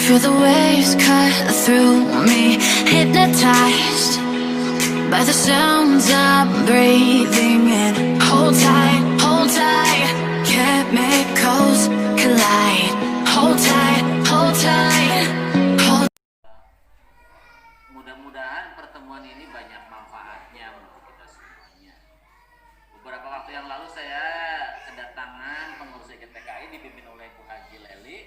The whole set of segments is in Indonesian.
feel the waves cut through me, hypnotized by the sounds I'm breathing in. Hold tight, chemicals collide. Hold tight, hold tight, hold. Mudah-mudahan pertemuan ini banyak manfaatnya untuk kita semuanya. Beberapa waktu yang lalu saya kedatangan pengurus GTKI dipimpin oleh Bu Haji Leli,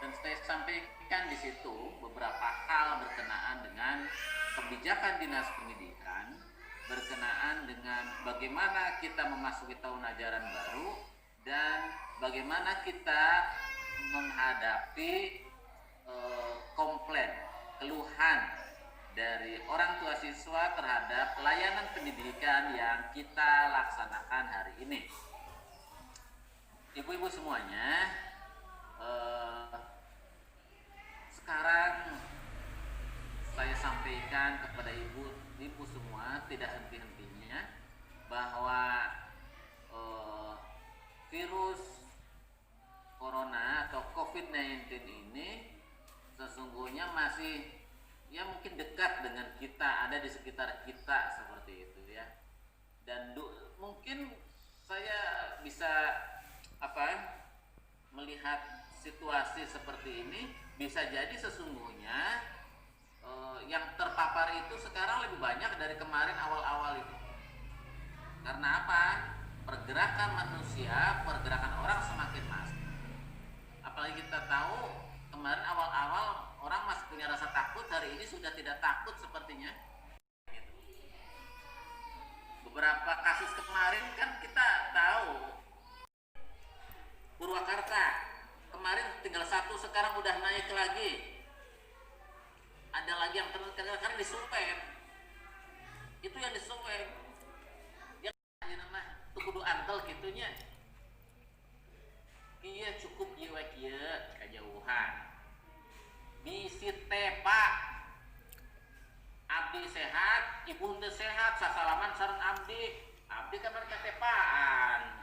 dan saya sampaikan di situ beberapa hal berkenaan dengan kebijakan Dinas Pendidikan, berkenaan dengan bagaimana kita memasuki tahun ajaran baru dan bagaimana kita menghadapi komplain, keluhan dari orang tua siswa terhadap layanan pendidikan yang kita laksanakan hari ini. Ibu-ibu semuanya, sekarang saya sampaikan kepada ibu semua tidak henti-hentinya bahwa virus corona atau COVID-19 ini sesungguhnya masih mungkin dekat dengan kita, ada di sekitar kita seperti itu ya. Dan mungkin saya bisa melihat situasi seperti ini, bisa jadi sesungguhnya yang terpapar itu sekarang lebih banyak dari kemarin awal-awal itu. Karena apa? Pergerakan manusia, pergerakan orang semakin masif. Apalagi kita tahu kemarin awal-awal orang masih punya rasa takut, hari ini sudah tidak takut sepertinya. Beberapa kasus kemarin kan kita tahu, Purwakarta kemarin tinggal 1, sekarang udah naik lagi. Ada lagi yang karena diswab, itu yang diswab yang nama kudu antel gitunya. Iya cukup jiwa kia kejauhan bisi Pak abdi sehat, ibu henteu sehat, sasalaman sareng abdi kan ketepaan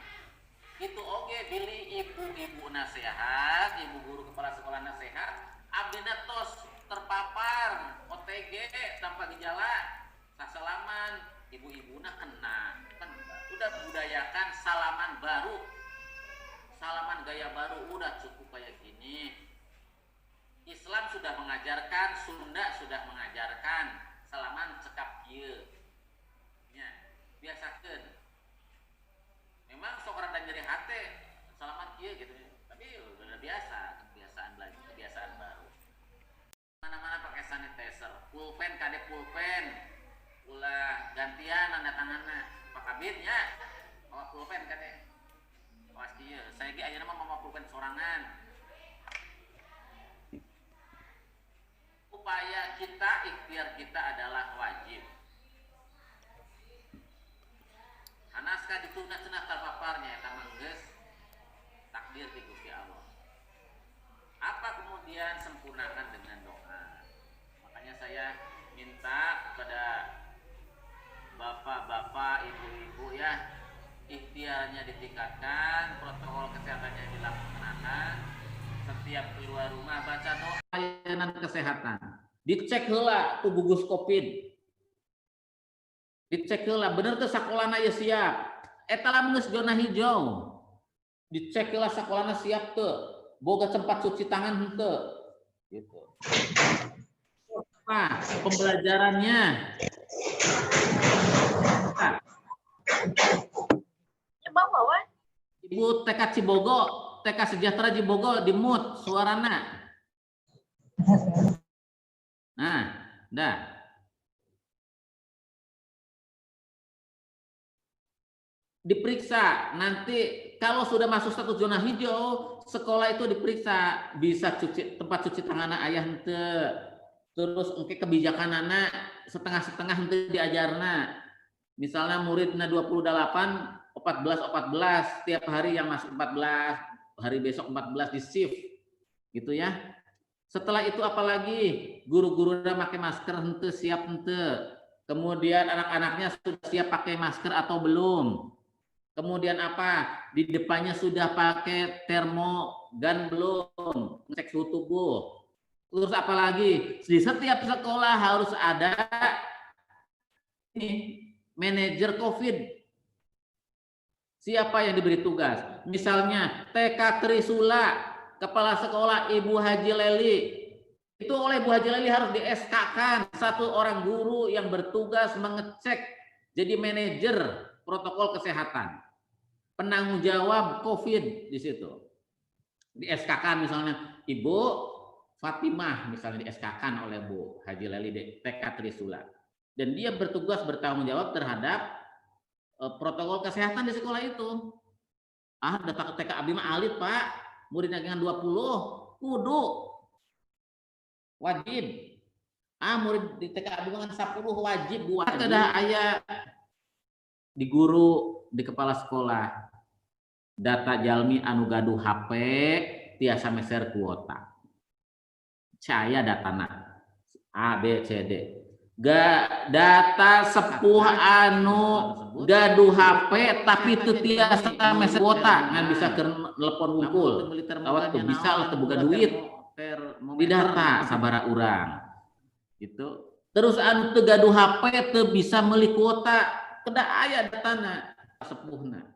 gitu. Oke, bili ibu nasehat, ibu guru kepala sekolah nasehat, abdi tos terpapar OTG tanpa gejala, sasalaman ibu-ibuna kena. Kan udah budayakan salaman baru, salaman gaya baru, udah cukup kayak gini. Islam sudah mengajarkan, Sunda sudah mengajarkan salaman cekap kieu nya, biasakeun. Memang sok rada nyeri hate salaman kieu gitu, tapi udah biasa, kebiasaan belajar, kebiasaan baru. Mana-mana pakai sanitizer, pulpen kade pulpen, ulah gantian nanda tanganna, Pak Kabid nya, bawa pulpen kade. Awas kieu, saya ge ayeuna mah mau pulpen sorangan. Upaya kita, ikhtiar kita adalah wajib. Anaska dituna cenah terpaparnya eta mah geus takdir di Gusti Allah. Apa kemudian sempurnakan dengan doa. Makanya saya minta kepada bapak-bapak, ibu-ibu ya, ikhtiarnya ditingkatkan, protokol kesehatannya dilaksanakan. Setiap keluar rumah baca doa layanan kesehatan. Dicek heula tuh gugus Covid. Dicek heula bener teh sakolana ya siap. Eta lamun geus zona hijau. Dicek heula sakolana siap teu. Boga tempat cuci tangan henteu. Gitu. Nah, pembelajarannya. Ibu TK Cibogo, TK Sejahtera Cibogo di mute suarana. Nah, dah. Diperiksa nanti kalau sudah masuk status zona hijau, sekolah itu diperiksa, bisa tempat cuci tangan ayah henteu. Terus engke kebijakan anak setengah-setengah henteu diajarna. Misalnya muridnya 28, 14 tiap hari, yang masuk 14, hari besok 14 di shift gitu ya. Setelah itu apalagi guru-guru udah pakai masker henteu, siap henteu. Kemudian anak-anaknya sudah siap pakai masker atau belum. Kemudian apa? Di depannya sudah pakai termogan belum? ngecek suhu tubuh. Terus apalagi di setiap sekolah harus ada ini manajer COVID. Siapa yang diberi tugas? Misalnya TK Trisula, kepala sekolah Ibu Haji Leli. Itu oleh Bu Haji Leli harus di SK-kan satu orang guru yang bertugas mengecek, jadi manajer protokol kesehatan, penanggung jawab COVID di situ. Di SK-kan misalnya Ibu Fatimah misalnya di SK-kan oleh Bu Haji Leli di TK Trisula. Dan dia bertugas bertanggung jawab terhadap protokol kesehatan di sekolah itu. Data TK Abi mah alit, Pak. Muridnya dengan 20, kudu wajib. Murid di TK Abi mah 10 wajib buat ada aya di guru di kepala sekolah. Data jalmi anu gaduh HP tiasa meser kuota. Caya datana A B C D. Data sepuh anu gaduh HP tapi teu tiasa meser kuota ngan bisa keur telepon wungkul. Awak tuh bisa lah teu boga duit di data sabara urang. Gitu. Terus anu teu gaduh HP teu bisa meuli kuota, kedah aya datana sepuhna.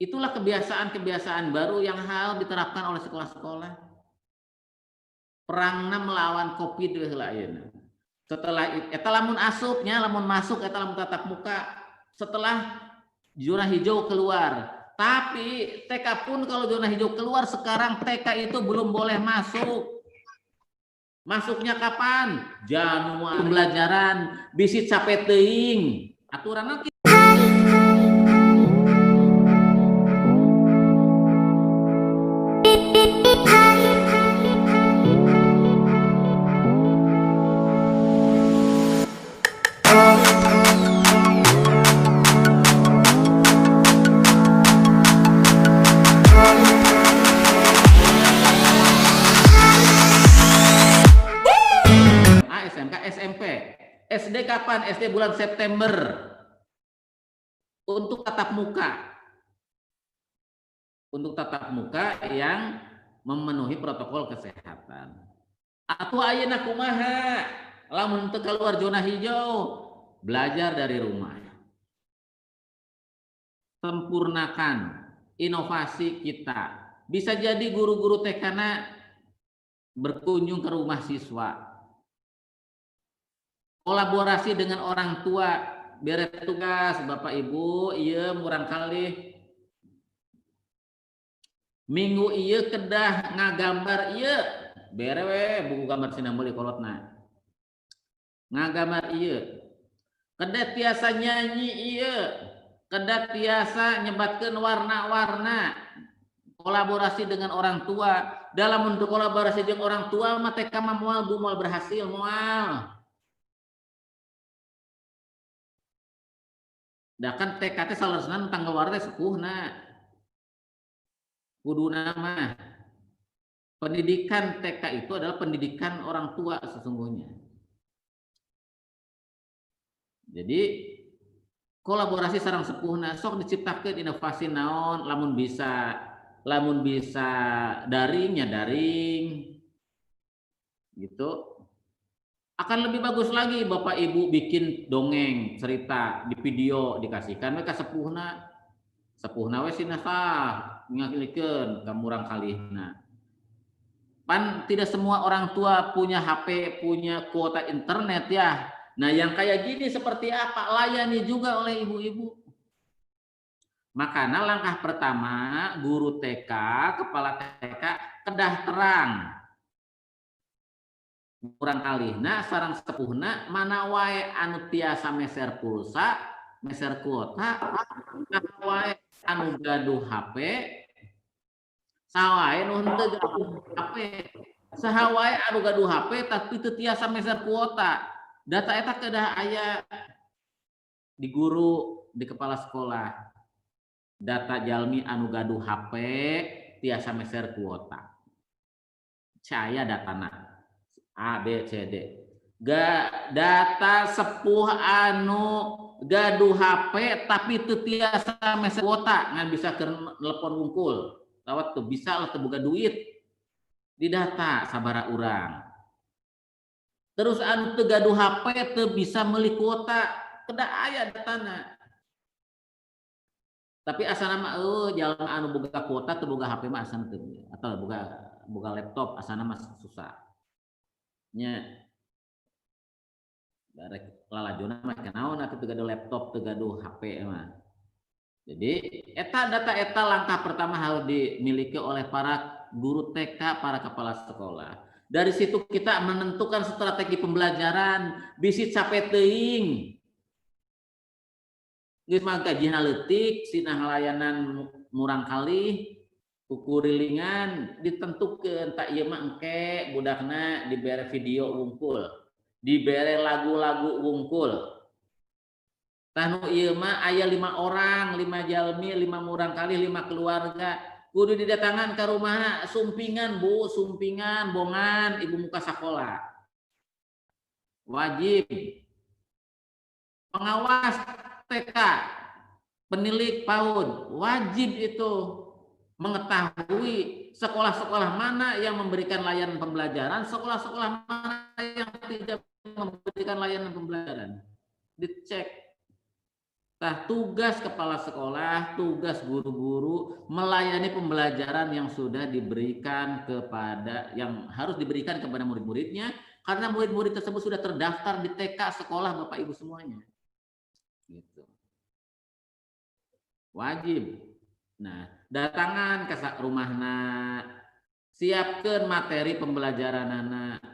Itulah kebiasaan-kebiasaan baru yang harus diterapkan oleh sekolah-sekolah. Perangna melawan COVID heula ayeuna. Setelah eta lamun asupnya, lamun masuk eta lamun tatap muka, setelah zona hijau keluar. Tapi TK pun kalau zona hijau keluar sekarang TK itu belum boleh masuk. Masuknya kapan? Januari. Pembelajaran bisi capek teuing. Aturanna SMP. SD kapan? SD bulan September. Untuk tatap muka. Untuk tatap muka yang memenuhi protokol kesehatan. Atuh ayeuna kumaha? Lamun teu keluar zona hijau, belajar dari rumah. Sempurnakan inovasi kita. Bisa jadi guru-guru TK-na berkunjung ke rumah siswa. Kolaborasi dengan orang tua, beres tugas Bapak Ibu, iya murang kali minggu iya kedah ngagambar iya bere we buku gambar sinam meuli kolotna ngagambar iya kedah tiasa nyanyi iya kedah tiasa nyebatkeun warna-warna. Kolaborasi dengan orang tua. Dalam untuk kolaborasi dengan orang tua mah TK mah moal berhasil moal. Da kan TK teh salaresna tanggal warna sepuhna. Kuduna mah pendidikan TK itu adalah pendidikan orang tua sesungguhnya. Jadi kolaborasi sareng sepuhna sok diciptakeun inovasi naon lamun bisa daring ya daring gitu. Akan lebih bagus lagi Bapak Ibu bikin dongeng cerita di video dikasihkan mereka sepuhna we sinasah ngakilikeun ka murang kalihna. Pan tidak semua orang tua punya HP, punya kuota internet ya. Nah, yang kayak gini seperti apa? Layani juga oleh ibu-ibu. Makanya langkah pertama guru TK, kepala TK kedah terang. Kurang kalihna sareng sepuhna mana wae anu tiasa meser pulsa, meser kuota, mana wae anu gaduh HP, sawae nu henteu gaduh HP, saha wae anu gaduh HP tapi teu tiasa meser kuota. Data eta kedah aya di guru di kepala sekolah. Data jalmi anu gaduh HP tiasa meser kuota. Caya datana A B C D. Data sepuh anu gaduh HP tapi teu tiasa meser kuota ngan bisa keur telepon wungkul. Lawat tuh bisa lah teu boga duit didata sabara urang. Terus anu teu gaduh HP teu bisa meuli kuota, kedah aya datana. Tapi asana mah jalma anu boga kuota teu boga HP mah asana teu atau boga laptop asana mah susah. Nya barek lalajonna mah kanaon atuh teu gaduh laptop, teu gaduh HP mah. Jadi eta data eta langkah pertama harus dimiliki oleh para guru TK, para kepala sekolah. Dari situ kita menentukan strategi pembelajaran, bisi cape teuing. Geus mah gajihna leutik, sina layanan murang kalih, kukurilingan ditentukeun tak ieu mah engke budakna dibere video wungkul, dibere lagu-lagu wungkul. Tah nu ieu mah aya 5 orang, 5 jalmi, 5 murang kali, 5 keluarga. Kudu didatangan ka rumahna sumpingan Bu, sumpingan bongan ibu muka sakola. Wajib. Pengawas TK, penilik PAUD, wajib itu mengetahui sekolah-sekolah mana yang memberikan layanan pembelajaran, sekolah-sekolah mana yang tidak memberikan layanan pembelajaran. Dicek. Nah, tugas kepala sekolah, tugas guru-guru melayani pembelajaran yang sudah diberikan kepada, yang harus diberikan kepada murid-muridnya, karena murid-murid tersebut sudah terdaftar di TK sekolah Bapak Ibu semuanya. Gitu. Wajib. Nah, datangan ke rumahna, siapkan materi pembelajaran anak.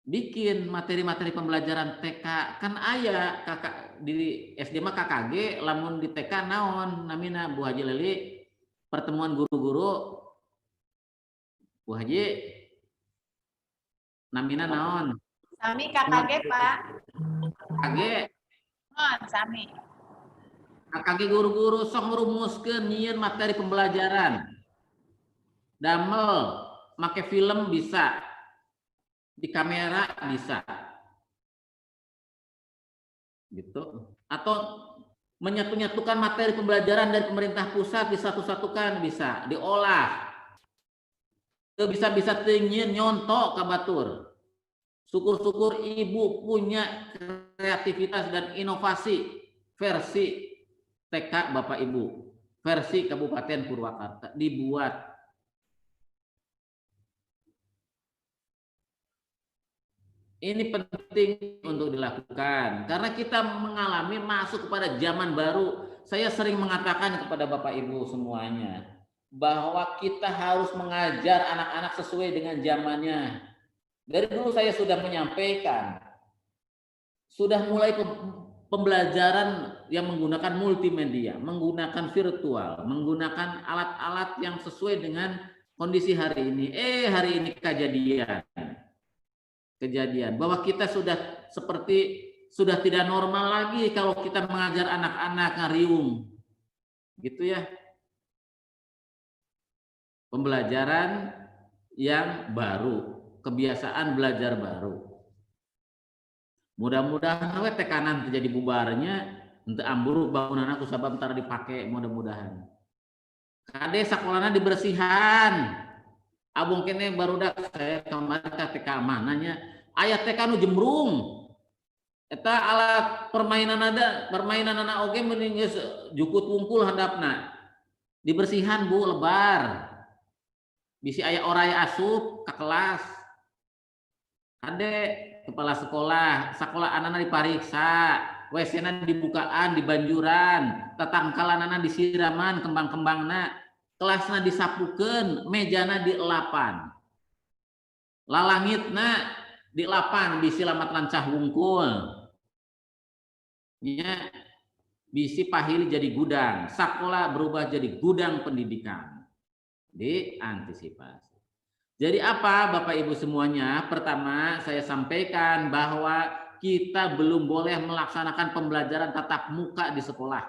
Bikin materi-materi pembelajaran TK kan aya kakak di SD mah KKG, lamun di TK naon namina Bu Haji Leli, pertemuan guru-guru. Bu Haji namina naon? Sami KKG Pak. KKG. Sami. KKG guru-guru sok merumuskeun nyieun materi pembelajaran. Damel make film bisa. Di kamera bisa gitu, atau menyatu-nyatukan materi pembelajaran dari pemerintah pusat disatu-satukan, bisa diolah, bisa tinggiin nyontok ke batur. Syukur-syukur ibu punya kreativitas dan inovasi versi TK Bapak Ibu, versi Kabupaten Purwakarta dibuat. Ini penting untuk dilakukan karena kita mengalami masuk kepada zaman baru. Saya sering mengatakan kepada Bapak Ibu semuanya bahwa kita harus mengajar anak-anak sesuai dengan zamannya. Dari dulu saya sudah menyampaikan, sudah mulai pembelajaran yang menggunakan multimedia, menggunakan virtual, menggunakan alat-alat yang sesuai dengan kondisi hari ini. Hari ini kejadian bahwa kita sudah tidak normal lagi kalau kita mengajar anak-anak ngariung gitu ya. Pembelajaran yang baru, kebiasaan belajar baru. Mudah-mudahan we tekanan terjadi bubarnya untuk ambruk bangunan aku sabab ntar dipakai, mudah-mudahan. Kade sakolana dibersihan. Abung kene barudak saya kemarin ke TK mananya aya TK nu jembrung. Eta alat permainan anak oge mending geus jukut wungkul handapna. Dibersihan Bu, lebar. Bisi aya oray asup ke kelas. Kade kepala sekolah anana dipariksa, WC-na dibukaan, dibanjuran, tatangkalanana disiraman kembang-kembangna. Kelasna disapukeun, mejana dielapan. Lalangitna dielapan bisi lamat lancah wungkul. Ya, bisi pahili jadi gudang, sakola berubah jadi gudang pendidikan. Diantisipasi. Jadi apa Bapak Ibu semuanya? Pertama saya sampaikan bahwa kita belum boleh melaksanakan pembelajaran tatap muka di sekolah.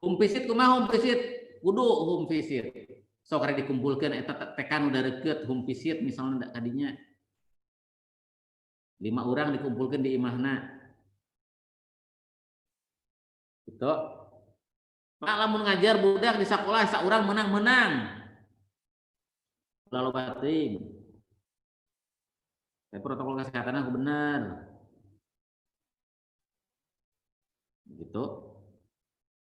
Humpisit kumaha humpisit? Kudu home visit. Sok rek dikumpulkeun eta tekan udah deket home visit misalnya tadinya 5 orang dikumpulkan di imahna. Gitu. Pak lamun ngajar budak di sekolah saurang menang-menang. lalu batin. Protokol kesehatan aku benar. Gitu.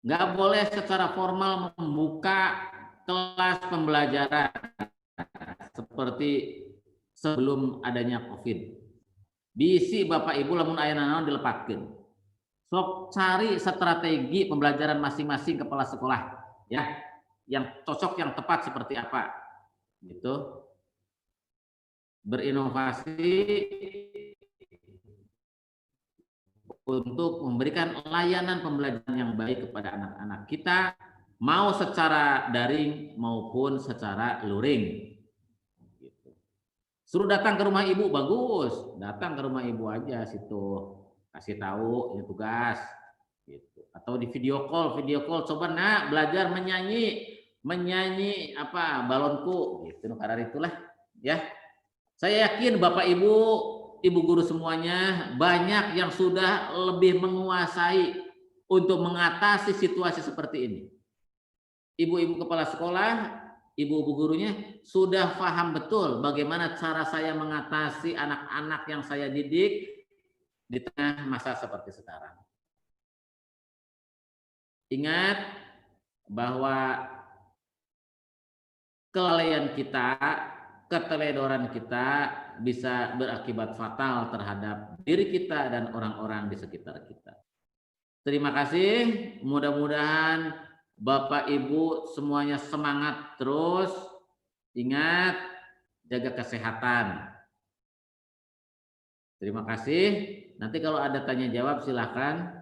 Nggak boleh secara formal membuka kelas pembelajaran seperti sebelum adanya COVID. Bisi Bapak Ibu lamun aya naon dilepatkeun. Sok cari strategi pembelajaran masing-masing kepala sekolah ya, yang cocok, yang tepat seperti apa. Gitu. Berinovasi untuk memberikan layanan pembelajaran yang baik kepada anak-anak kita, mau secara daring maupun secara luring. Gitu. Suruh datang ke rumah ibu, bagus, datang ke rumah ibu aja situ, kasih tahu ini tugas. Gitu. Atau di video call, coba nak belajar menyanyi apa balonku, gitu. Karena itulah ya. Saya yakin Bapak Ibu, Ibu guru semuanya banyak yang sudah lebih menguasai untuk mengatasi situasi seperti ini. Ibu-ibu kepala sekolah, ibu-ibu gurunya sudah paham betul bagaimana cara saya mengatasi anak-anak yang saya didik di tengah masa seperti sekarang. Ingat bahwa kelalaian kita, keteledoran kita bisa berakibat fatal terhadap diri kita dan orang-orang di sekitar kita. Terima kasih, mudah-mudahan Bapak Ibu semuanya semangat terus. Ingat, jaga kesehatan. Terima kasih. Nanti kalau ada tanya jawab silahkan.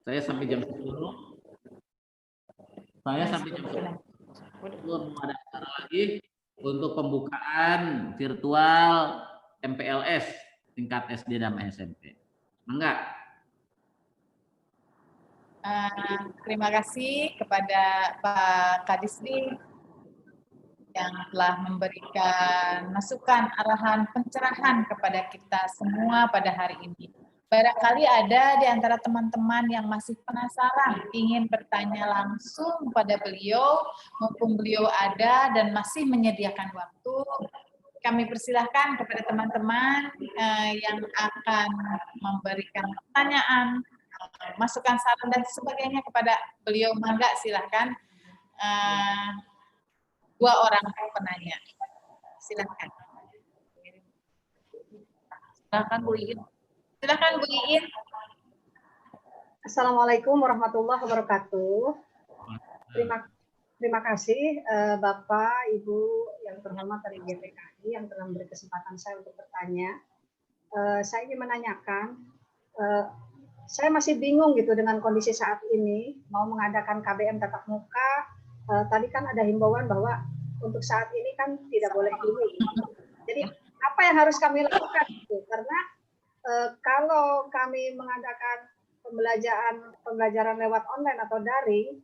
Saya sampai jam 10. Saya sampai jam 10. Belum ada acara lagi untuk pembukaan virtual MPLS tingkat SD dan SMP. Enggak? Terima kasih kepada Pak Kadisdi yang telah memberikan masukan, arahan, pencerahan kepada kita semua pada hari ini. Barangkali ada di antara teman-teman yang masih penasaran, ingin bertanya langsung pada beliau, mumpung beliau ada dan masih menyediakan waktu. Kami persilahkan kepada teman-teman yang akan memberikan pertanyaan, masukan, saran, dan sebagainya kepada beliau. Mangga silahkan. 2 orang penanya. Silahkan. Silahkan Bu Iin. Silakan Bu Iin. Assalamualaikum warahmatullahi wabarakatuh. Terima kasih Bapak, Ibu yang terhormat dari GTKI yang telah memberi kesempatan saya untuk bertanya. Saya ingin menanyakan, saya masih bingung gitu dengan kondisi saat ini, mau mengadakan KBM tatap muka. Tadi kan ada himbauan bahwa untuk saat ini kan tidak boleh ini. Jadi apa yang harus kami lakukan gitu? Karena kalau kami mengadakan pembelajaran lewat online atau daring,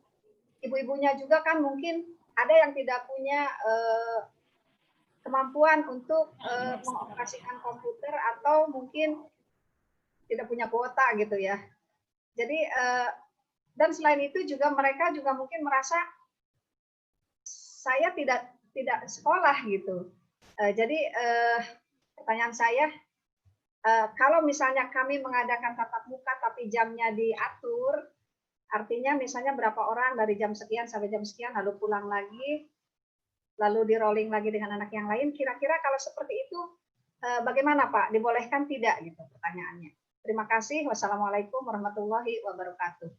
ibu-ibunya juga kan mungkin ada yang tidak punya kemampuan untuk mengoperasikan komputer atau mungkin tidak punya kuota gitu ya. Jadi dan selain itu juga mereka juga mungkin merasa saya tidak sekolah gitu. Jadi pertanyaan saya, kalau misalnya kami mengadakan tatap muka tapi jamnya diatur, artinya misalnya berapa orang dari jam sekian sampai jam sekian lalu pulang lagi, lalu di rolling lagi dengan anak yang lain, kira-kira kalau seperti itu bagaimana Pak? Dibolehkan tidak gitu pertanyaannya. Terima kasih. Wassalamualaikum warahmatullahi wabarakatuh.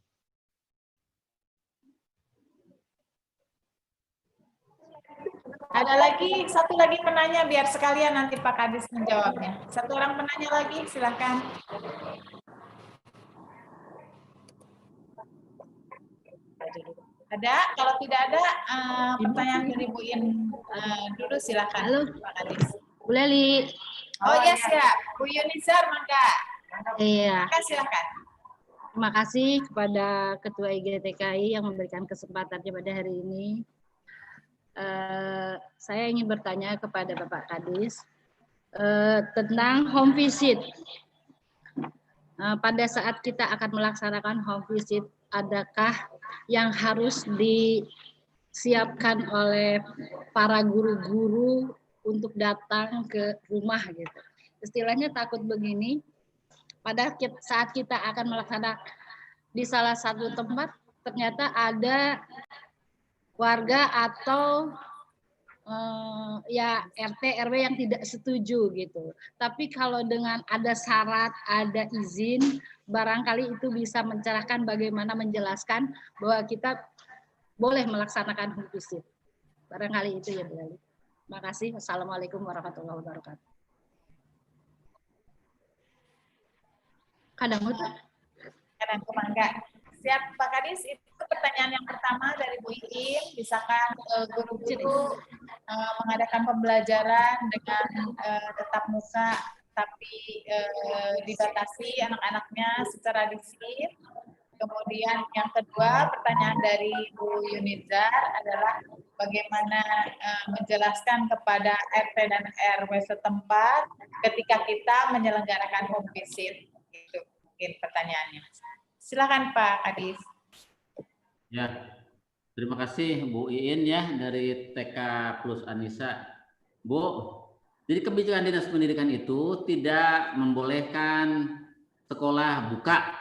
Ada lagi, satu lagi penanya biar sekalian nanti Pak Kadis menjawabnya. Satu orang penanya lagi, silahkan. Ada? Kalau tidak ada, pertanyaan dari Bu In dulu silahkan. Halo, Pak Kadis. Bu Leli. Oh ya siap, Bu Yunizar mangga. Iya. Maka silahkan. Terima kasih kepada Ketua IGTKI yang memberikan kesempatannya pada hari ini. Saya ingin bertanya kepada Bapak Kadis tentang home visit. Pada saat kita akan melaksanakan home visit, adakah yang harus disiapkan oleh para guru-guru untuk datang ke rumah gitu. Istilahnya takut begini, saat kita akan melaksanakan di salah satu tempat, ternyata ada warga atau ya RT RW yang tidak setuju gitu. Tapi kalau dengan ada syarat, ada izin, barangkali itu bisa mencerahkan bagaimana menjelaskan bahwa kita boleh melaksanakan home visit. Barangkali itu ya Bu Ali. Terima kasih. Assalamualaikum warahmatullahi wabarakatuh. Kadang Mangga. Siap Pak Kadis, itu pertanyaan yang pertama dari Bu Iin. Bisakah guru-guru mengadakan pembelajaran dengan tatap muka tapi dibatasi anak-anaknya secara disiplin? Kemudian yang kedua, pertanyaan dari Bu Yunizar adalah bagaimana menjelaskan kepada RT dan RW setempat ketika kita menyelenggarakan home visit. Itu mungkin pertanyaannya. Silakan Pak Kadis. Ya, terima kasih Bu Iin ya dari TK Plus Anissa. Bu, jadi kebijakan Dinas Pendidikan itu tidak membolehkan sekolah buka.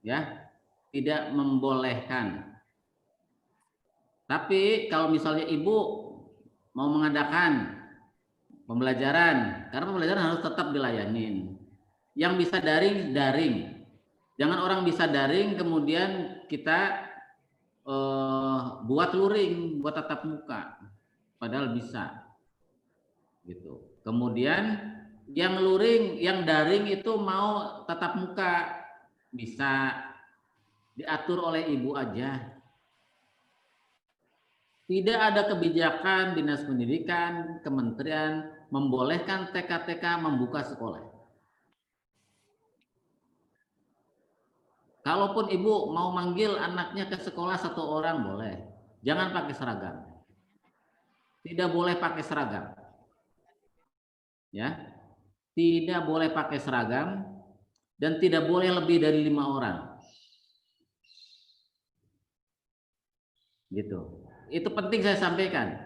Ya, tidak membolehkan. Tapi kalau misalnya Ibu mau mengadakan pembelajaran, karena pembelajaran harus tetap dilayanin. Yang bisa daring, daring. Jangan orang bisa daring kemudian kita buat luring, buat tatap muka. Padahal bisa. Gitu. Kemudian yang luring, yang daring itu mau tatap muka, bisa diatur oleh ibu aja. Tidak ada kebijakan Dinas Pendidikan, Kementerian membolehkan TK-TK membuka sekolah. Kalaupun ibu mau manggil anaknya ke sekolah 1 orang boleh. Jangan pakai seragam. Tidak boleh pakai seragam. Ya. Tidak boleh pakai seragam dan tidak boleh lebih dari 5 orang. Gitu. Itu penting saya sampaikan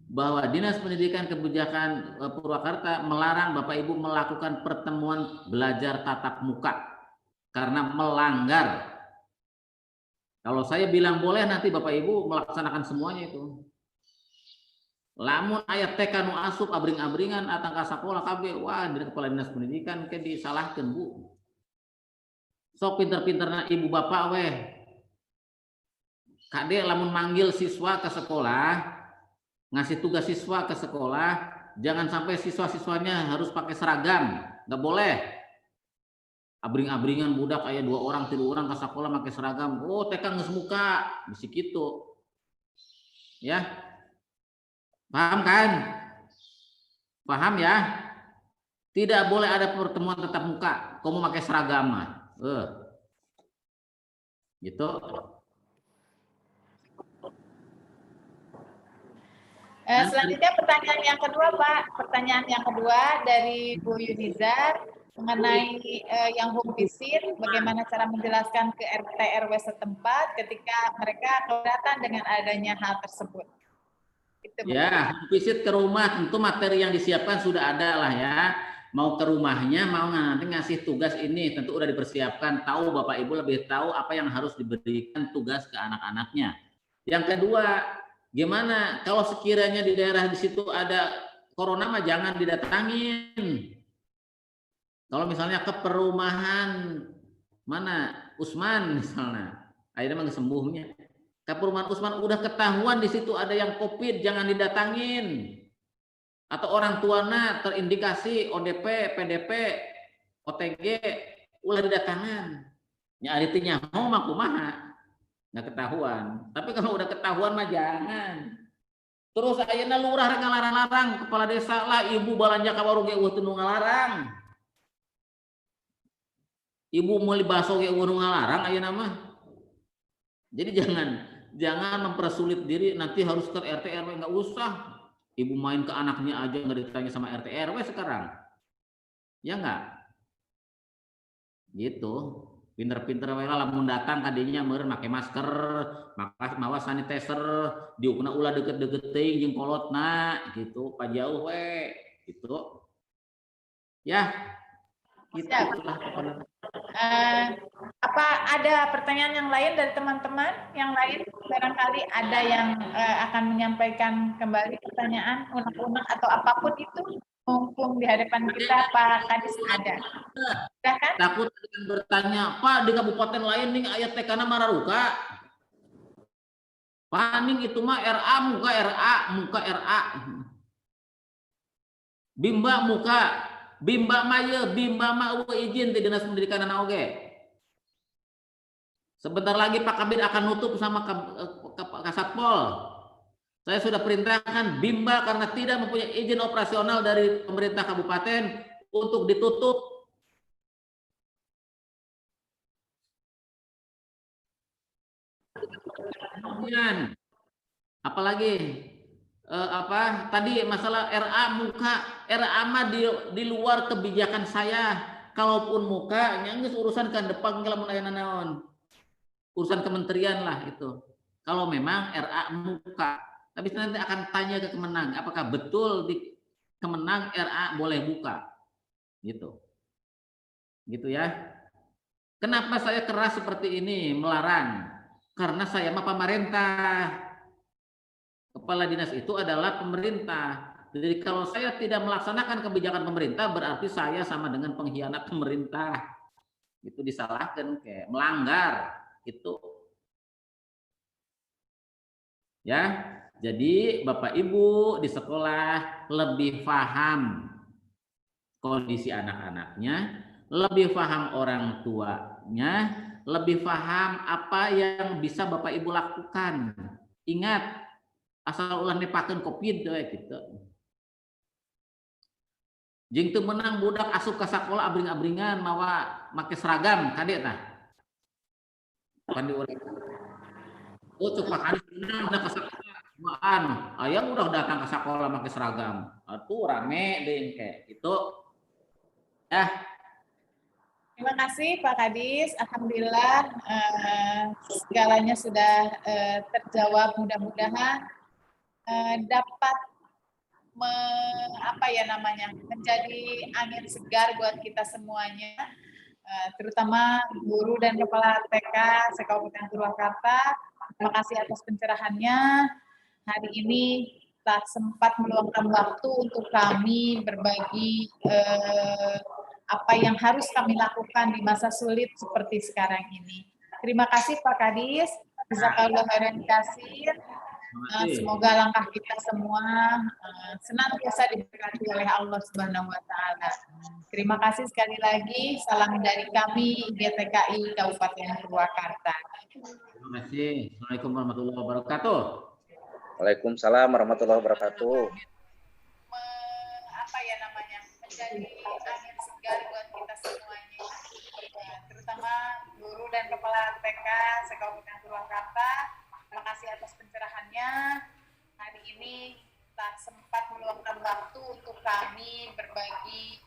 bahwa Dinas Pendidikan Kebijakan Purwakarta melarang Bapak Ibu melakukan pertemuan belajar tatap muka. Karena melanggar. Kalau saya bilang boleh, nanti Bapak Ibu melaksanakan semuanya itu. Lamun ayat TK nu asup abring-abringan atang ka sakola KB, wah dari kepala Dinas Pendidikan ke disalahkan Bu. Sok pinter-pinterna ibu bapak weh. Kade lamun manggil siswa ke sekolah, ngasih tugas siswa ke sekolah, jangan sampai siswa-siswanya harus pakai seragam, nggak boleh. Abring-abringan budak aya 2 orang 3 orang ke sekolah pakai seragam, oh TK geus muka bisi kitu. Ya. Paham kan? Paham ya? Tidak boleh ada pertemuan tatap muka kamu pakai seragam mah. Gitu. Selanjutnya pertanyaan yang kedua Pak. Pertanyaan yang kedua dari Bu Yunizar mengenai yang home visit, bagaimana cara menjelaskan ke RT RW setempat ketika mereka keberatan dengan adanya hal tersebut. Itu, ya, home visit ke rumah tentu materi yang disiapkan sudah ada lah ya. Mau ke rumahnya, mau nanti ngasih tugas ini tentu udah dipersiapkan. Tahu Bapak Ibu lebih tahu apa yang harus diberikan tugas ke anak-anaknya. Yang kedua, gimana kalau sekiranya di daerah di situ ada corona mah jangan didatangin. Kalau misalnya ke perumahan mana Usman misalnya, akhirnya mah sembuhnya. Ke perumahan Usman udah ketahuan di situ ada yang COVID, jangan didatangin. Atau orang tuana terindikasi ODP, PDP, OTG, ulah didatangan. Ya artinya mau mah kumaha, nggak ketahuan. Tapi kalau udah ketahuan mah jangan. Terus ayeuna lurah ngalarang-larang kepala desa lah ibu balanja ka warung ge eueuh teu ngalarang. Ibu meuli baso ge eueuh ngalarang ayeuna mah. Jadi jangan mempersulit diri nanti harus ke RT RW, nggak usah. Ibu main ke anaknya aja nggak ditanya sama RT RW sekarang. Ya nggak? Gitu. Pinter-pinter wae lah lamun datang kadinya meureun make masker, mawa sanitizer, diukna ulah deket-deket teuing jeung kolotna gitu, pajauh we gitu. Ya. Gitu lah pokoknya. Apa ada pertanyaan yang lain dari teman-teman yang lain? Barangkali ada yang akan menyampaikan kembali pertanyaan, unek-unek atau apapun itu, mumpung di hadapan kita Pak Kadis ada. Silahkan. Takut dengan bertanya, Pak di kabupaten lain nih ayat tekana mararuka. Paning itu mah RA muka RA. Bimba muka, bimba mah izin di dinas pendidikan anak oge. Sebentar lagi Pak Kabid akan nutup sama Kasatpol. Saya sudah perintahkan Bimba karena tidak mempunyai izin operasional dari pemerintah kabupaten untuk ditutup. Kemudian apalagi tadi masalah RA muka, RA mah di luar kebijakan saya. Kalaupun muka geus urusan kan depan lamun aya naon. Urusan kementerian lah itu. Kalau memang RA muka, tapi nanti akan tanya ke Kemenang, apakah betul di Kemenang RA boleh buka, gitu ya. Kenapa saya keras seperti ini melarang? Karena saya mah pemerintah, kepala dinas itu adalah pemerintah. Jadi kalau saya tidak melaksanakan kebijakan pemerintah, berarti saya sama dengan pengkhianat pemerintah. Itu disalahkan kayak melanggar itu. Ya, jadi Bapak Ibu di sekolah lebih paham kondisi anak-anaknya, lebih paham orang tuanya, lebih paham apa yang bisa Bapak Ibu lakukan. Ingat, asal ulah nepakeun Covid gitu. Jeung teu meunang budak asup ka sakola abring-abringan mawa make seragam kade tah. Kan di urang. Oh, cuk Pak Kadis beunang ka sakola. Aya udah datang ke sekolah pakai seragam. Atuh rame deh kayak gitu. Ya. Terima kasih Pak Kadis. Alhamdulillah segalanya sudah terjawab. Mudah-mudahan dapat menjadi angin segar buat kita semuanya, terutama guru dan kepala TK se-Kabupaten Purwakarta. Terima kasih atas pencerahannya. Hari ini telah sempat meluangkan waktu untuk kami berbagi apa yang harus kami lakukan di masa sulit seperti sekarang ini. Terima kasih Pak Kadis. Jazakallahu khairan katsir. Semoga langkah kita semua senantiasa diberkati oleh Allah Subhanahu wa taala. Terima kasih sekali lagi. Salam dari kami GTKI Kabupaten Purwakarta. Terima kasih. Assalamualaikum warahmatullahi wabarakatuh. Waalaikumsalam warahmatullahi wabarakatuh. Menjadi angin segar buat kita semuanya, terutama guru dan kepala TK se-Kabupaten Purwakarta. Terima kasih atas pencerahannya. Hari ini telah sempat meluangkan waktu untuk kami berbagi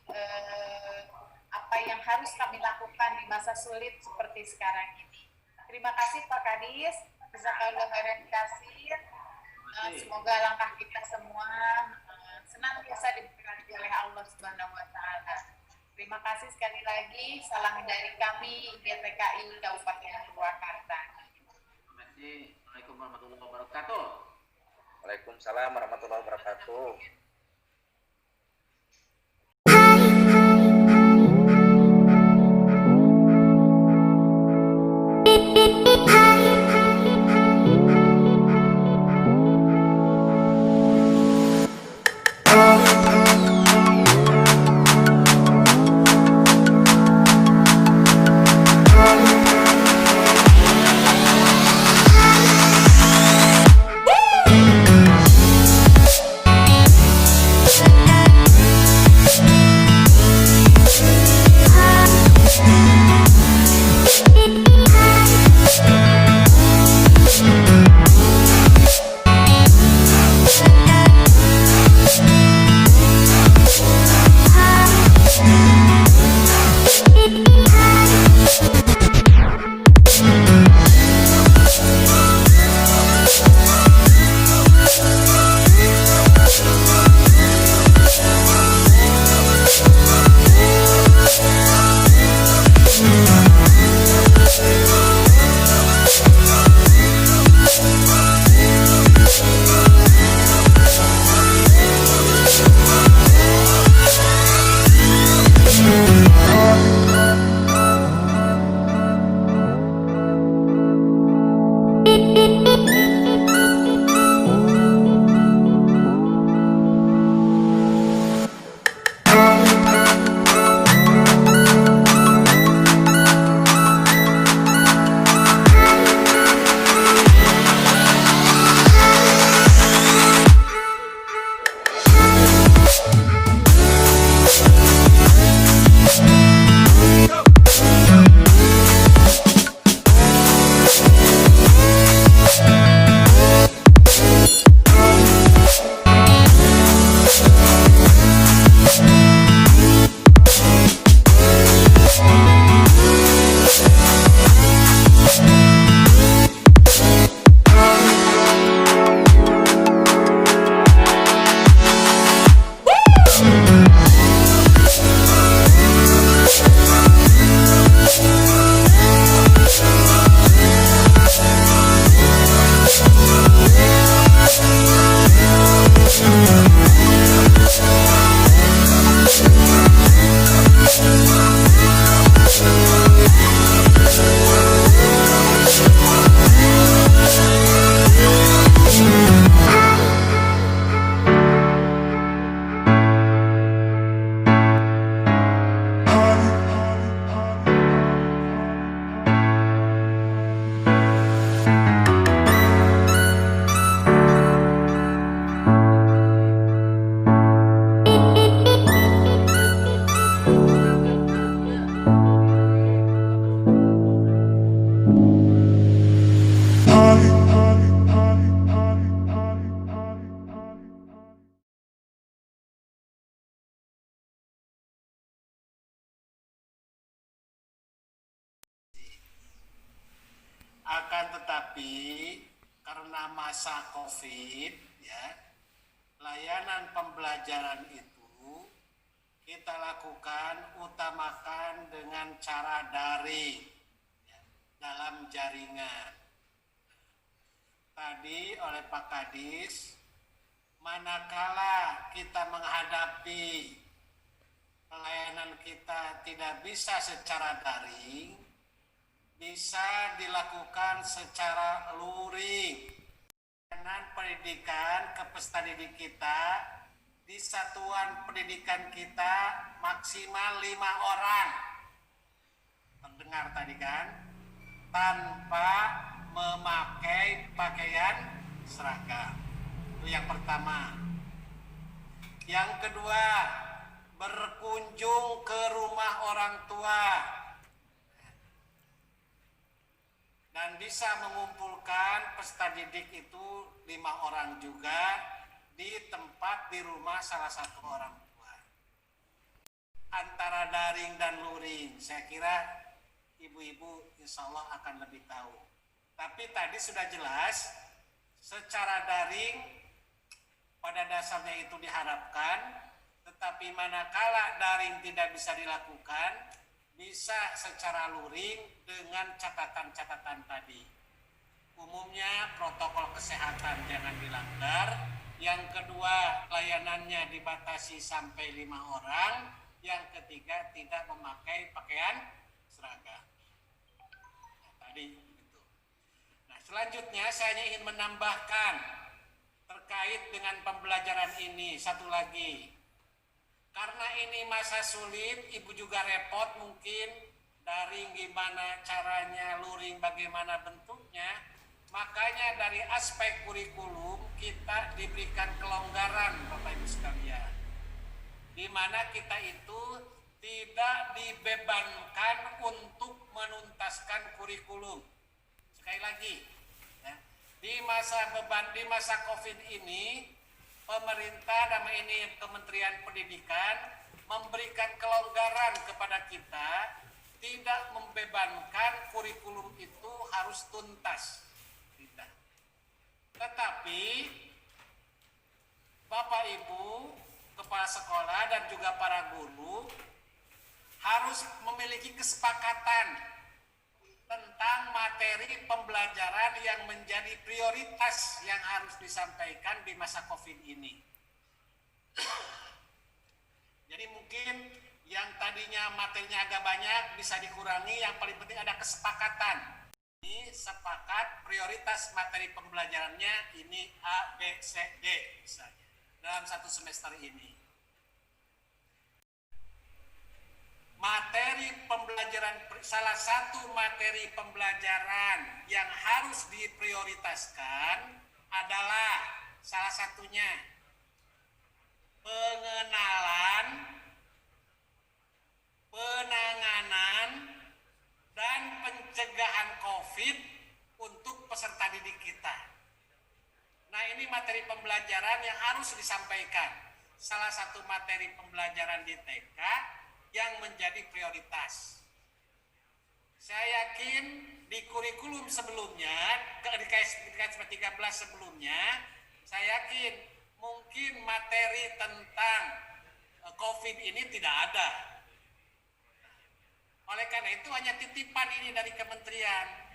apa yang harus kami lakukan di masa sulit seperti sekarang ini. Terima kasih Pak Kadis. Jazakallahu khairan katsir. Semoga langkah kita semua senantiasa diberkati oleh Allah Subhanahu wa taala. Terima kasih sekali lagi. Salam dari kami GTKI Kabupaten Purwakarta. Terima kasih. Assalamualaikum warahmatullahi wabarakatuh. Waalaikumsalam warahmatullahi wabarakatuh. Tetapi karena masa COVID, ya, layanan pembelajaran itu kita lakukan utamakan dengan cara daring, ya, dalam jaringan. Tadi oleh Pak Kadis, manakala kita menghadapi pelayanan kita tidak bisa secara daring, bisa dilakukan secara luring. Pendidikan ke peserta didik kita di satuan pendidikan kita maksimal 5 orang. Mendengar tadi kan? Tanpa memakai pakaian seragam. Itu yang pertama. Yang kedua, berkunjung ke rumah orang tua dan bisa mengumpulkan peserta didik itu 5 orang juga di tempat di rumah salah satu orang tua. Antara daring dan luring, saya kira ibu-ibu insya Allah akan lebih tahu. Tapi tadi sudah jelas, secara daring pada dasarnya itu diharapkan, tetapi manakala daring tidak bisa dilakukan, bisa secara luring dengan catatan-catatan tadi. Umumnya protokol kesehatan jangan dilanggar. Yang kedua, layanannya dibatasi sampai 5 orang. Yang ketiga, tidak memakai pakaian seragam. Nah, tadi itu. Nah, selanjutnya saya ingin menambahkan terkait dengan pembelajaran ini satu lagi. Karena ini masa sulit, ibu juga repot mungkin daring gimana caranya, luring bagaimana bentuknya. Makanya dari aspek kurikulum kita diberikan kelonggaran Bapak Ibu sekalian. Di mana kita itu tidak dibebankan untuk menuntaskan kurikulum. Sekali lagi, ya, di masa COVID ini, pemerintah dan ini Kementerian Pendidikan memberikan kelonggaran kepada kita, tidak membebankan kurikulum itu harus tuntas. Tidak. Tetapi Bapak Ibu, kepala sekolah dan juga para guru harus memiliki kesepakatan tentang materi pembelajaran yang menjadi prioritas yang harus disampaikan di masa COVID ini. Jadi mungkin yang tadinya materinya agak banyak bisa dikurangi, yang paling penting ada kesepakatan. Ini sepakat prioritas materi pembelajarannya ini A, B, C, D misalnya dalam satu semester ini. Materi pembelajaran, salah satu materi pembelajaran yang harus diprioritaskan adalah salah satunya pengenalan, penanganan, dan pencegahan COVID untuk peserta didik kita. Nah, ini materi pembelajaran yang harus disampaikan. Salah satu materi pembelajaran di TK yang menjadi prioritas. Saya yakin di kurikulum sebelumnya, di KS 13 sebelumnya, saya yakin mungkin materi tentang COVID ini tidak ada. Oleh karena itu hanya titipan ini dari kementerian.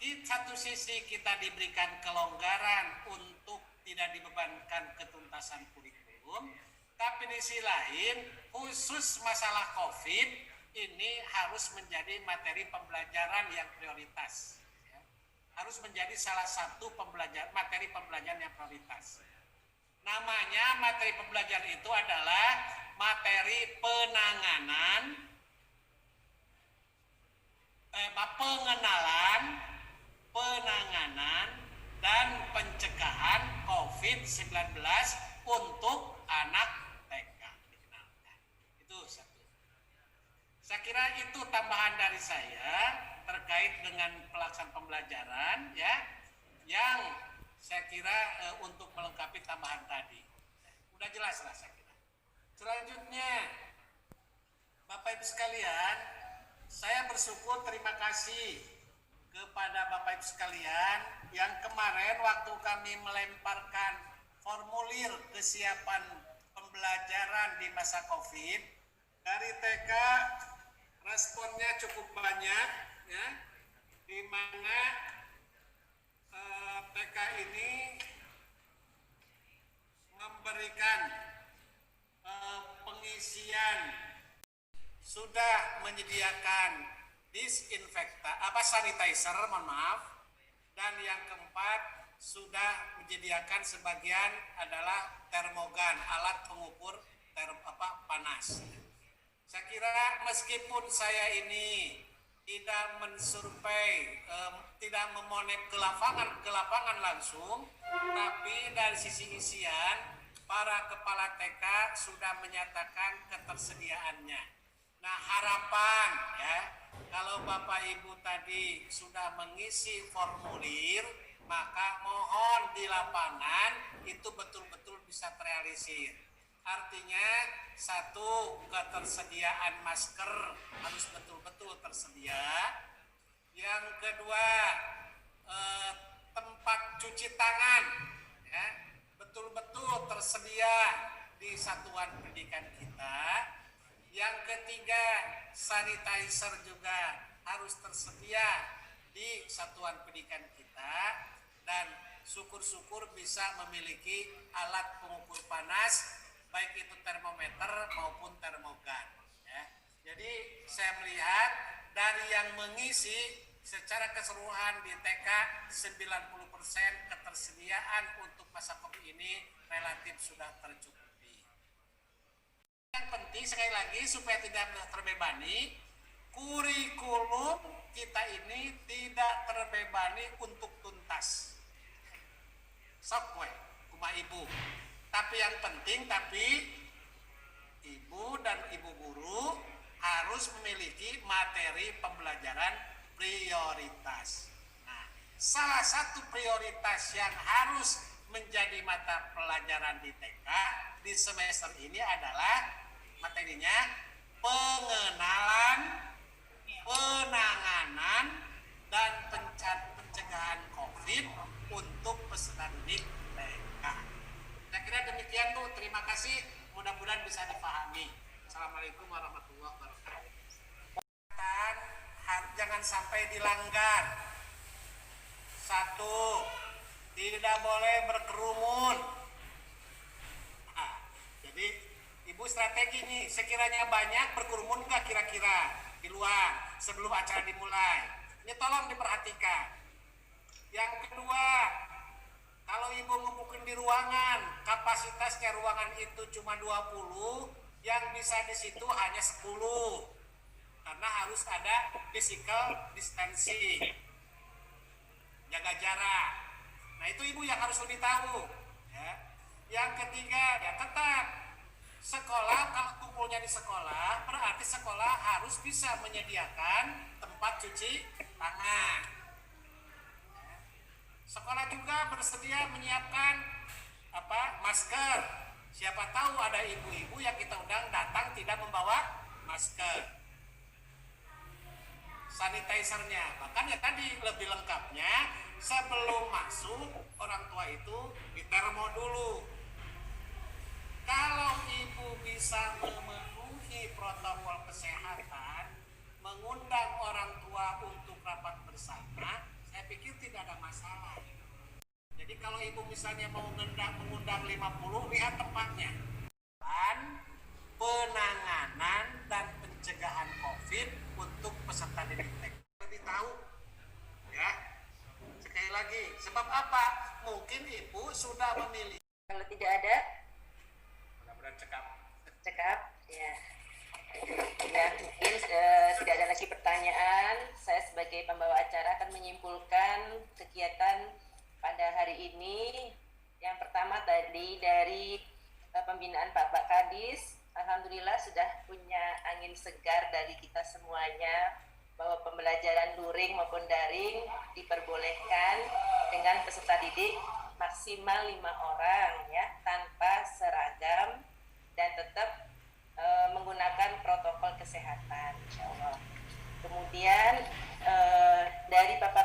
Di satu sisi kita diberikan kelonggaran untuk tidak dibebankan ketuntasan kurikulum, tapi di sisi lain khusus masalah COVID ini harus menjadi materi pembelajaran yang prioritas. Ya. Harus menjadi salah satu materi pembelajaran yang prioritas. Namanya materi pembelajaran itu adalah materi penanganan, dan pencegahan COVID-19 untuk anak TK. Itu satu. Saya kira itu tambahan dari saya terkait dengan pelaksanaan pembelajaran, ya, yang saya kira untuk melengkapi tambahan tadi. Udah jelas lah saya kira. Selanjutnya, Bapak Ibu sekalian, saya bersyukur, terima kasih kepada Bapak Ibu sekalian yang kemarin waktu kami melemparkan formulir kesiapan pembelajaran di masa COVID, dari TK responnya cukup banyak, ya, di mana TK ini memberikan pengisian, sudah menyediakan sanitizer, mohon maaf, dan yang keempat sudah menyediakan sebagian adalah termogan, alat pengukur panas. Saya kira meskipun saya ini tidak mensurvei, tidak memonep ke lapangan langsung, tapi dari sisi isian para kepala TK sudah menyatakan ketersediaannya. Nah, harapan ya, kalau Bapak Ibu tadi sudah mengisi formulir, maka mohon di lapangan itu betul-betul bisa terrealisir. Artinya, satu, ketersediaan masker harus betul-betul tersedia. Yang kedua, tempat cuci tangan ya, betul-betul tersedia di satuan pendidikan kita. Yang ketiga, sanitizer juga harus tersedia di satuan pendidikan kita, dan syukur-syukur bisa memiliki alat pengukur panas, baik itu termometer maupun termogan. Ya. Jadi saya melihat dari yang mengisi secara keseluruhan di TK 90% ketersediaan untuk masa COVID ini relatif sudah tercukupi. Yang penting sekali lagi supaya tidak terbebani, kurikulum kita ini tidak terbebani untuk tuntas. Sok we, kuma ibu. Tapi yang penting, ibu dan ibu guru harus memiliki materi pembelajaran prioritas. Nah, salah satu prioritas yang harus menjadi mata pelajaran di TK di semester ini adalah materinya pengenalan, penanganan, dan pencegahan COVID untuk peserta didik TK. Saya kira demikian Bu, terima kasih, mudah-mudahan bisa dipahami. Assalamualaikum warahmatullahi wabarakatuh. Jangan sampai dilanggar. Satu, tidak boleh berkerumun. Nah, jadi Ibu strategi nih, sekiranya banyak berkerumun nggak kira-kira di luar sebelum acara dimulai. Ini tolong diperhatikan. Yang kedua, kalau Ibu ngumpulin di ruangan, kapasitasnya ruangan itu cuma 20, yang bisa di situ hanya 10. Karena harus ada physical distancing. Jaga jarak. Nah, itu Ibu yang harus lebih tahu. Ya. Yang ketiga, ya tetap sekolah, kalau kumpulnya di sekolah, berarti sekolah harus bisa menyediakan tempat cuci tangan. Sekolah juga bersedia menyiapkan masker. Siapa tahu ada ibu-ibu yang kita undang datang tidak membawa masker. Sanitizernya, bahkan ya tadi lebih lengkapnya sebelum masuk orang tua itu ditermo dulu. Kalau ibu bisa memenuhi protokol kesehatan, mengundang orang tua untuk rapat bersama, saya pikir tidak ada masalah. Jadi kalau ibu misalnya mau mengundang 50, lihat tempatnya. Dan penanganan dan pencegahan COVID untuk peserta didik TK. Lebih tahu, ya. Sekali lagi, sebab apa? Mungkin ibu sudah memilih. Kalau tidak ada, mudah-mudahan cekap, ya. Ya, mungkin tidak ada lagi pertanyaan. Saya sebagai pembawa acara akan menyimpulkan kegiatan pada hari ini. Yang pertama tadi dari pembinaan Pak Kadis, alhamdulillah sudah punya angin segar dari kita semuanya bahwa pembelajaran luring maupun daring diperbolehkan dengan peserta didik maksimal 5 orang ya, tanpa seragam dan tetap menggunakan protokol kesehatan, insya Allah. Kemudian dari Bapak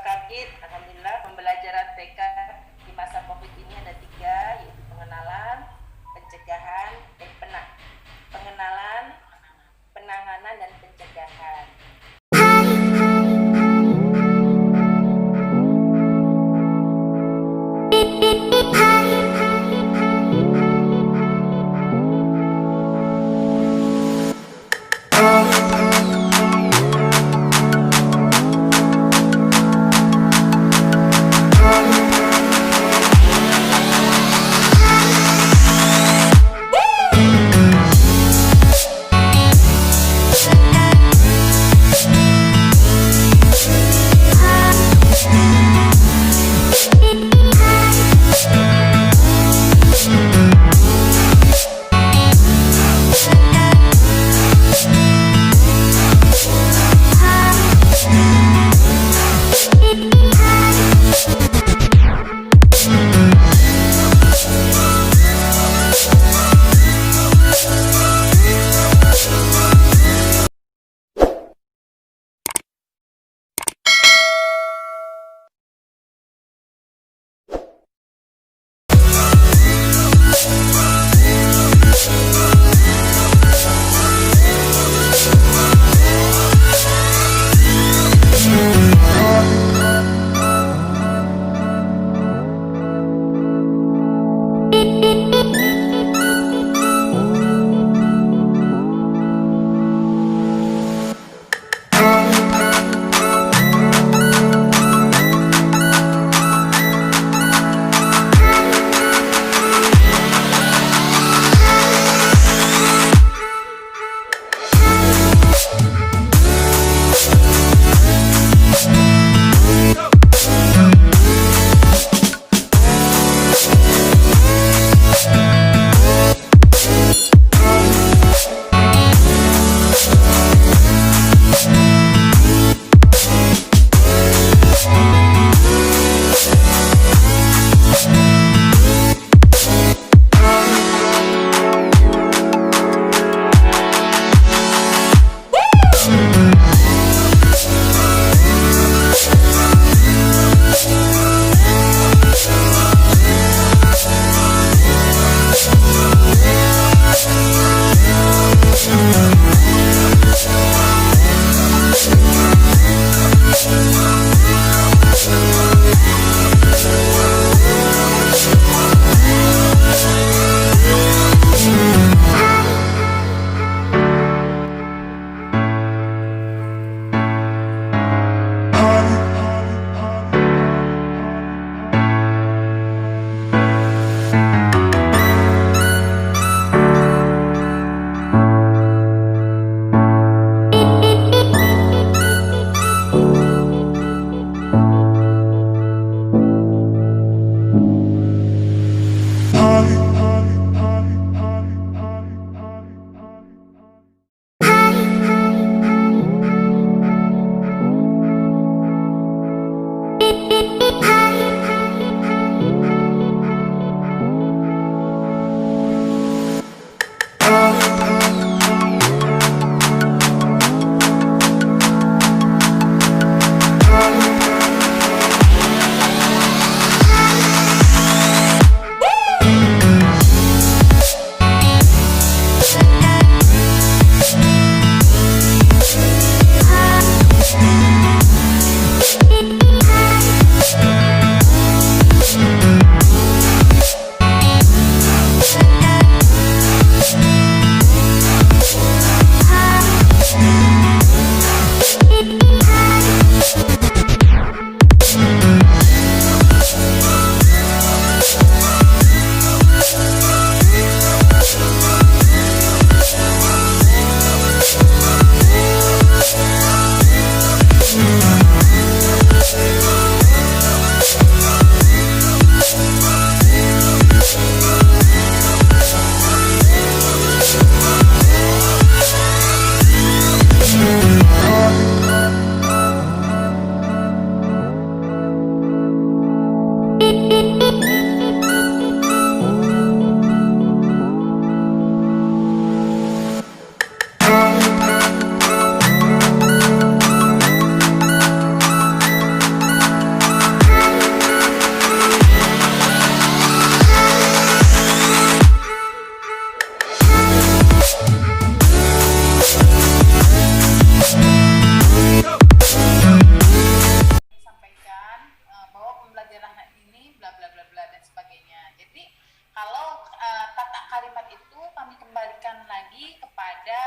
kalimat itu kami kembalikan lagi kepada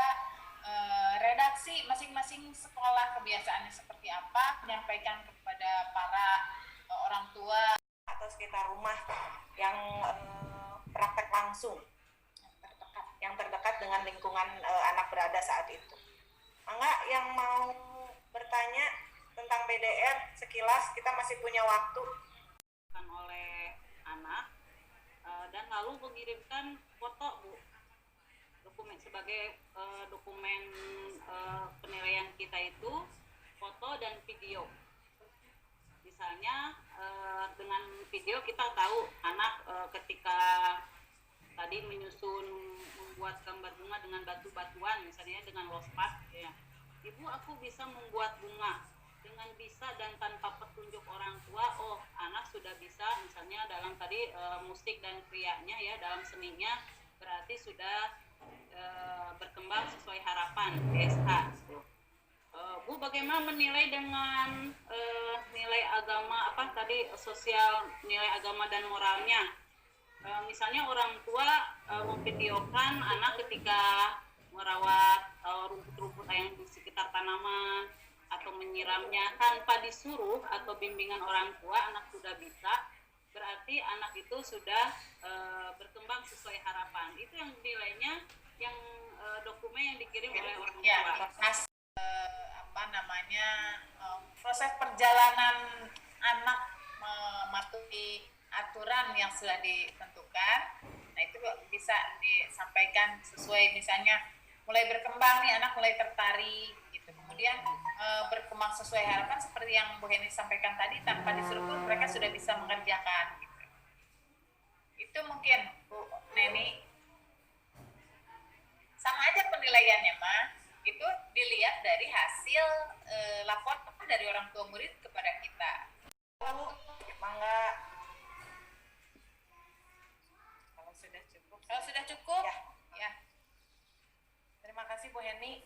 redaksi masing-masing sekolah, kebiasaannya seperti apa, menyampaikan kepada para orang tua atau sekitar rumah yang praktek langsung, yang terdekat dengan lingkungan anak berada saat itu. Mangga yang mau bertanya tentang BDR sekilas, kita masih punya waktu. Oleh anak dan lalu mengirimkan foto, Bu, dokumen sebagai dokumen penilaian kita itu foto dan video. Misalnya dengan video kita tahu anak ketika tadi menyusun membuat gambar bunga dengan batu-batuan, misalnya dengan lospat, ya. Ibu, aku bisa membuat bunga dengan bisa dan tanpa petunjuk orang tua. Oh, anak sudah bisa, misalnya dalam tadi musik dan krianya, ya, dalam seninya berarti sudah berkembang sesuai harapan DSH. Bu, bagaimana menilai dengan nilai agama apa tadi, sosial, nilai agama dan moralnya? Misalnya orang tua memvideokan anak ketika merawat rumput-rumput yang di sekitar tanaman atau menyiramnya tanpa disuruh atau bimbingan orang tua, anak sudah bisa, berarti anak itu sudah berkembang sesuai harapan. Itu yang nilainya, yang dokumen yang dikirim oleh orang tua. Ya, proses perjalanan anak mematuhi aturan yang sudah ditentukan. Nah, itu bisa disampaikan sesuai, misalnya mulai berkembang nih, anak mulai tertarik gitu. Kemudian berkembang sesuai harapan seperti yang Bu Heni sampaikan tadi, tanpa disuruh pun mereka sudah bisa mengerjakan gitu. Itu mungkin Bu Neni. Sama aja penilaiannya, mah. Itu dilihat dari hasil laporan dari orang tua murid kepada kita. Mangga. Kalau sudah cukup, ya. Terima kasih Bu Heni.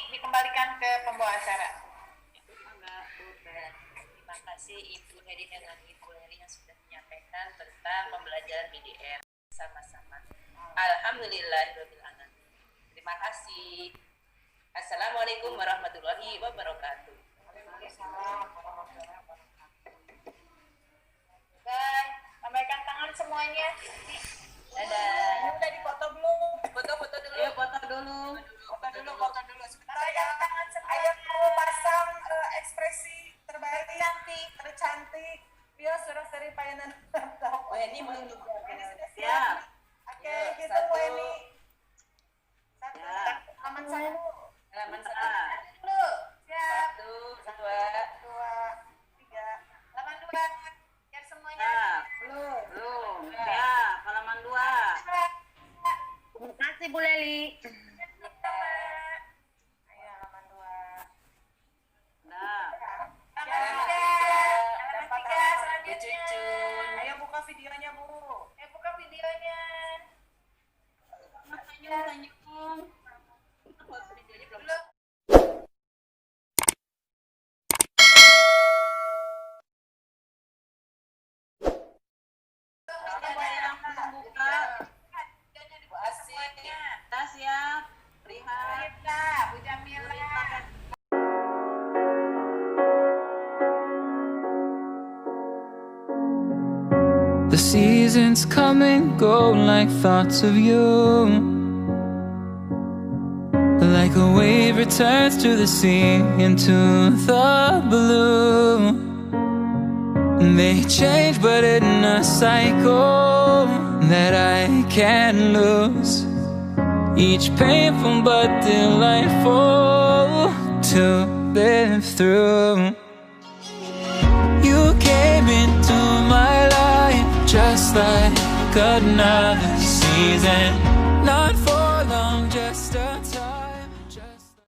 Dikembalikan ke pembawa acara. Terima kasih Ibu Heri dengan Ibu Heri yang sudah menyampaikan tentang pembelajaran BDR sama-sama. Alhamdulillahirabbil alamin. Terima kasih. Assalamualaikum warahmatullahi wabarakatuh. Waalaikumsalam warahmatullahi wabarakatuh. Bye. Sampaikan tangan semuanya. Dadah. Ini udah dipoto belum? Foto-foto dulu. Ayo foto dulu. Foto dulu. Sebentar ya. Ayo pasang ekspresi terbaik, cantik, tercantik. Dia sudah seri payanan. Oh, ini mau Siap. Oke, gitu Bu Eni. Satu. Halaman saya. halaman Dulu. Siap. 1, 2, 3. Halaman 2. Biar semuanya. Belum. Ya, halaman 2. Terima kasih Bu Leli. Ayo halaman 2. Nah, Halaman 3 selanjutnya. Ayo buka videonya, Bu. Buka videonya. tanya. Siap. Lihat. Bu Jamila. The seasons come and go like thoughts of you. Like a wave returns to the sea into the blue. They change but in a cycle that I can't lose. Each painful but delightful to live through. You came into my life just like another season.